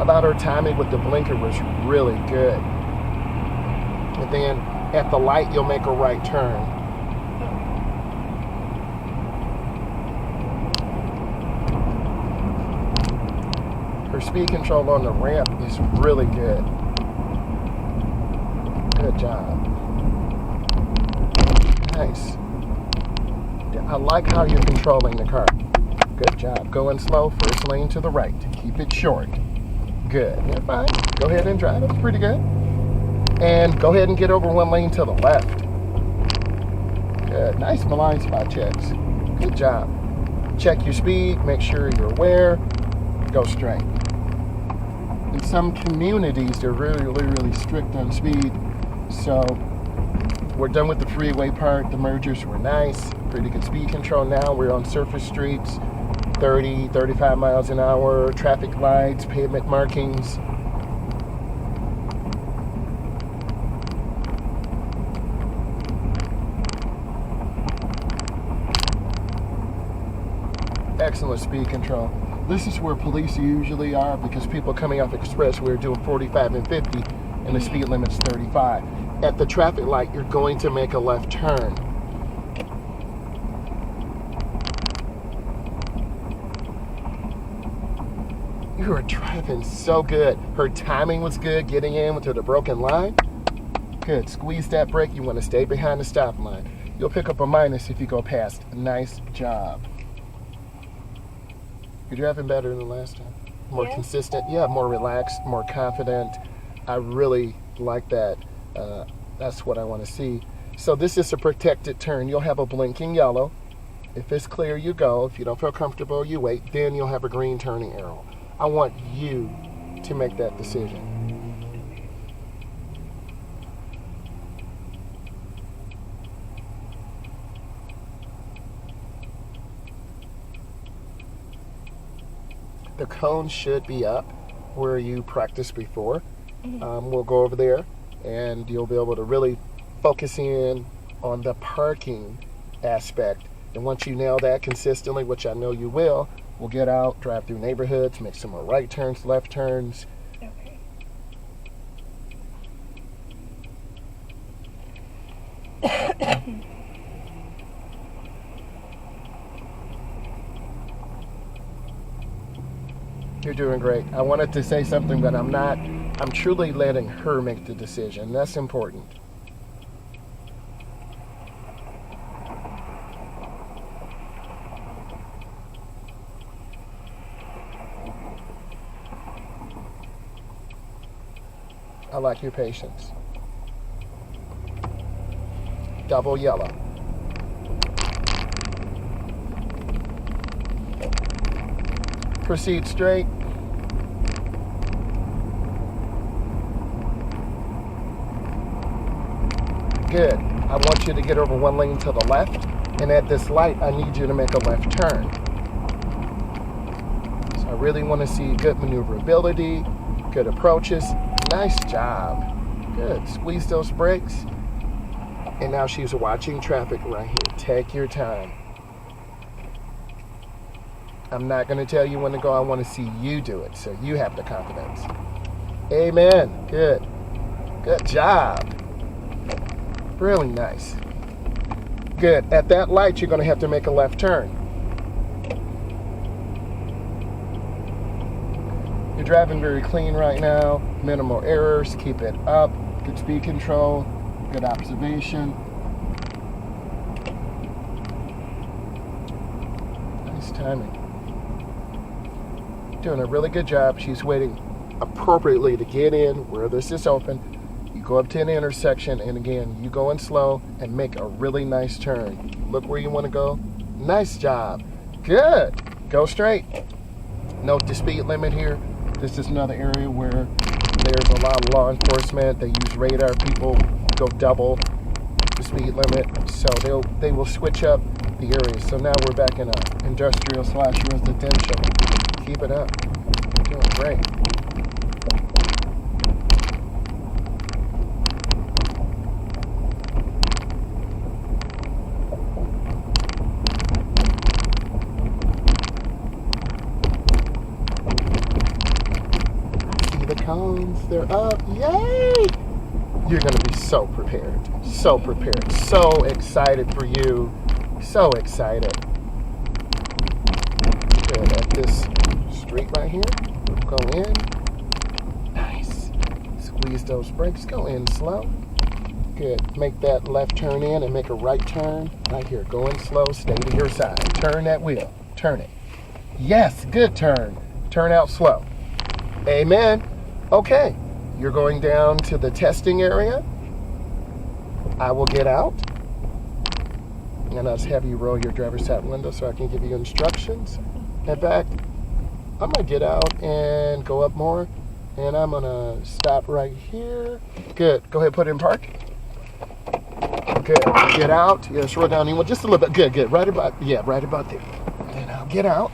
How about her timing with the blinker was really good. And then at the light, you'll make a right turn. Her speed control on the ramp is really good. Good job. Nice. I like how you're controlling the car. Good job. Going slow, first lane to the right. Keep it short. Good. You're fine. Go ahead and drive. It's pretty good. And go ahead and get over one lane to the left. Good. Nice blind spot checks. Good job. Check your speed. Make sure you're aware. Go straight. In some communities, they're really strict on speed. So we're done with the freeway part. The mergers were nice. Pretty good speed control now. We're on surface streets. 30, 35 miles an hour. Traffic lights, pavement markings. Excellent speed control. This is where police usually are because people coming off expressway are doing 45 and 50 and the speed limit's 35. At the traffic light, you're going to make a left turn. You are driving so good. Her timing was good, getting into the broken line. Good. Squeeze that brake. You want to stay behind the stop line. You'll pick up a minus if you go past. Nice job. You're driving better than the last time. More consistent. Yeah, more relaxed, more confident. I really like that. That's what I want to see. So this is a protected turn. You'll have a blinking yellow. If it's clear, you go. If you don't feel comfortable, you wait. Then you'll have a green turning arrow. I want you to make that decision. The cone should be up where you practiced before. We'll go over there and you'll be able to really focus in on the parking aspect. And once you nail that consistently, which I know you will, we'll get out, drive through neighborhoods, make some more right turns, left turns. Okay. You're doing great. I wanted to say something, but I'm not. I'm truly letting her make the decision. That's important. I like your patience. Double yellow. Proceed straight. Good. I want you to get over one lane to the left, and at this light, I need you to make a left turn. So I really want to see good maneuverability, good approaches. Nice job. Good. Squeeze those brakes. And now she's watching traffic right here. Take your time. I'm not going to tell you when to go. I want to see you do it so you have the confidence. Amen. Good. Good job. Really nice. Good. At that light, you're going to have to make a left turn. You're driving very clean right now. Minimal errors. Keep it up. Good speed control. Good observation. Nice timing. Doing a really good job. She's waiting appropriately to get in where this is open. You go up to an intersection, and again, you go in slow and make a really nice turn. Look where you want to go. Nice job. Good. Go straight. Note the speed limit here. This is another area where there's a lot of law enforcement. They use radar. People go double the speed limit, so they will switch up the areas. So now we're back in a industrial/residential. Keep it up. You're doing great. The cones, they're up. Yay! You're going to be so prepared. So prepared. So excited for you. So excited. Good. At this street right here. Go in. Nice. Squeeze those brakes. Go in slow. Good. Make that left turn in and make a right turn. Right here. Go in slow. Stay to your side. Turn that wheel. Turn it. Yes. Good turn. Turn out slow. Amen. Okay. You're going down to the testing area. I will get out. And I'll just have you roll your driver's side window so I can give you instructions. In fact, I'm going to get out and go up more. And I'm going to stop right here. Good. Go ahead, put it in park. Good. Get out. Yes, roll down. Just a little bit. Good, good. Right about there. And I'll get out.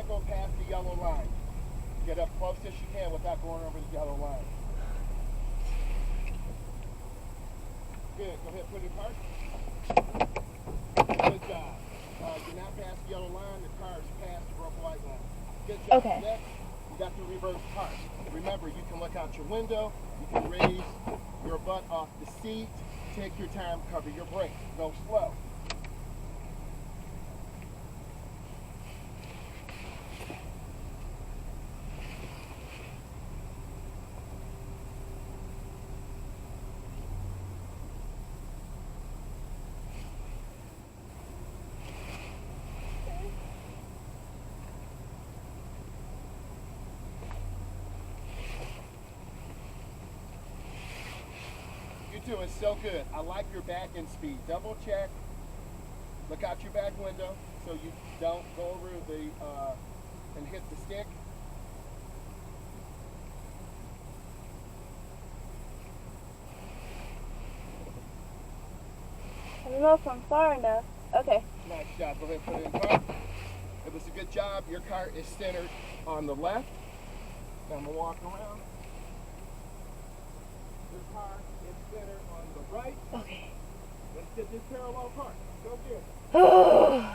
Go past the yellow line. Get up close as you can without going over the yellow line. Good. Go ahead, put it in park. Good job. You're not past the yellow line. The car is past the broken white line. Good job. Okay. Next, you got the reverse park. Remember, you can look out your window. You can raise your butt off the seat. Take your time. Cover your brakes. Go slow. You're doing so good. I like your back end speed. Double check. Look out your back window so you don't go over the and hit the stick. I don't know if I'm far enough. Okay. Nice job. Go ahead and put it in park. It was a good job. Your car is centered on the left. Now I'm going to walk around. Your car is centered on the right. Okay. Let's get this parallel park. Go get it.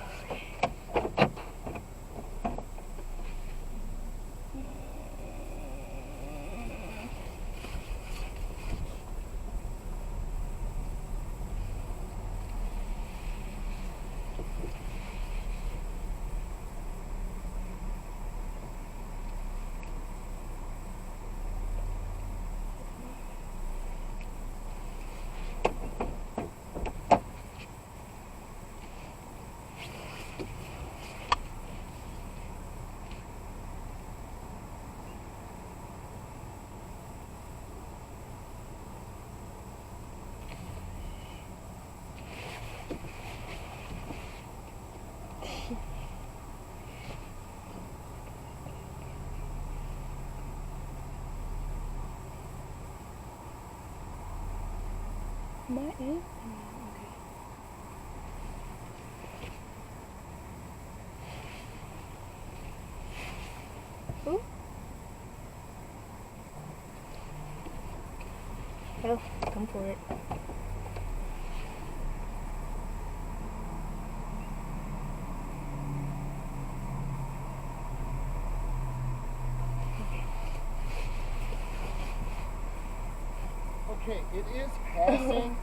My is? Okay. Ooh. Oh, come for it. Okay, it is passing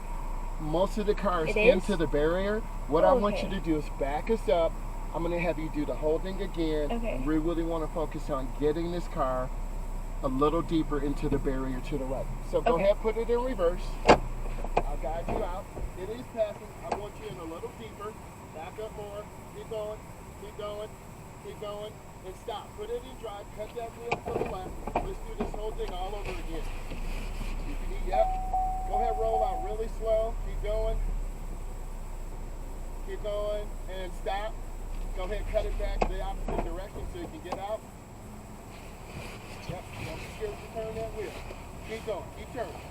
most of the cars It is? into the barrier. What I want you Okay. to do is back us up. I'm going to have you do the whole thing again. Okay. We really want to focus on getting this car a little deeper into the barrier to the right. So go Okay. ahead, put it in reverse. I'll guide you out. It is passing. I want you in a little deeper. Back up more. Keep going. Keep going. Keep going. And stop. Put it in drive. Cut that wheel to the left. Let's do this whole thing all over again. Yep. Go ahead, roll out really slow. Keep going. Keep going. And stop. Go ahead, cut it back the opposite direction so you can get out. Yep. Don't be scared to turn that wheel. Keep going. Keep turning.